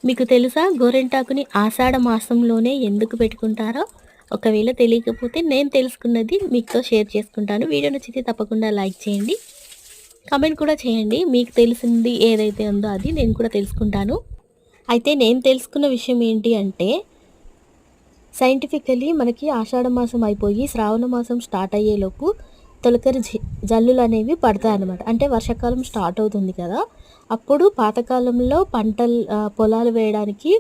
మీకు తెలుసా గోరింటాకుని ఆషాఢ మాసంలోనే ఎందుకు పెట్టుకుంటారో? ఒకవేళ తెలియకపోతే నేను తెలుసుకున్నది మీతో షేర్ చేసుకుంటాను. వీడియో నచ్చితే తప్పకుండా లైక్ చేయండి. కామెంట్ కూడా చేయండి. మీకు తెలిసింది ఏదైతే ఉందో అది నేను కూడా తెలుసుకుంటాను. అయితే నేను తెలుసుకున్న విషయం ఏంటి అంటే, సైంటిఫికల్లీ మనకి ఆషాఢ మాసం అయిపోయి శ్రావణ మాసం స్టార్ట్ అయ్యేలోపు తొలకరి జల్లులనేవి పడతాయన్నమాట. అంటే వర్షాకాలం స్టార్ట్ అవుతుంది కదా! అప్పుడు పాతకాలంలో పొలాలు వేయడానికి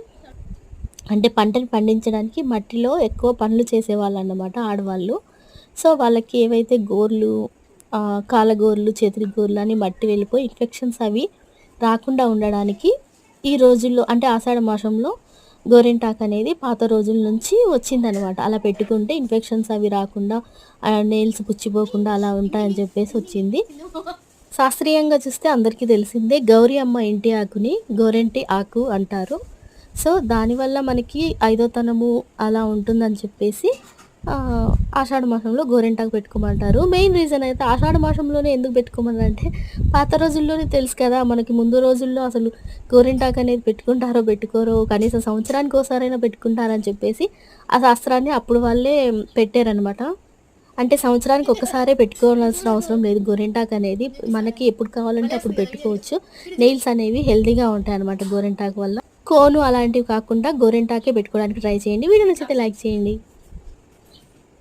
అంటే పంటలు పండించడానికి మట్టిలో ఎక్కువ పనులు చేసేవాళ్ళన్నమాట ఆడవాళ్ళు. సో, వాళ్ళకి ఏవైతే గోర్లు కాళ్ళగోర్లు, చేతుల గోర్లు అని మట్టి వెళ్ళిపోయి ఇన్ఫెక్షన్స్ అవి రాకుండా ఉండడానికి ఈ రోజుల్లో అంటే ఆషాఢ మాసంలో గోరింటాకనేది పాత రోజుల నుంచి వచ్చిందనమాట. అలా పెట్టుకుంటే ఇన్ఫెక్షన్స్ అవి రాకుండా నెయిల్స్ పుచ్చిపోకుండా అలా ఉంటాయని చెప్పేసి వచ్చింది. శాస్త్రీయంగా చూస్తే అందరికీ తెలిసిందే గౌరి అమ్మ ఇంటి ఆకుని గోరింటి ఆకు అంటారు. సో, దానివల్ల మనకి ఐదోతనము అలా ఉంటుందని చెప్పేసి ఆషాఢ మాసంలో గోరింటాకు పెట్టుకోమంటారు. మెయిన్ రీజన్ అయితే ఆషాఢ మాసంలోనే ఎందుకు పెట్టుకోమన్నారంటే, పాత రోజుల్లోనే తెలుసు కదా! మనకి ముందు రోజుల్లో అసలు గోరింటాకు అనేది పెట్టుకుంటారో, పెట్టుకోరో కనీసం సంవత్సరానికి ఓసారైనా పెట్టుకుంటారని చెప్పేసి, ఆ శాస్త్రాన్ని అప్పుడు వాళ్ళే పెట్టారనమాట. అంటే సంవత్సరానికి ఒక్కసారే పెట్టుకోవాల్సిన అవసరం లేదు. గోరింటాకు అనేది మనకి ఎప్పుడు కావాలంటే అప్పుడు పెట్టుకోవచ్చు. నెయిల్స్ అనేవి హెల్తీగా ఉంటాయన్నమాట గోరింటాకు వల్ల. కోను అలాంటివి కాకుండా గోరింటాకే పెట్టుకోవడానికి ట్రై చేయండి. వీడియో నచ్చితే లైక్ చేయండి.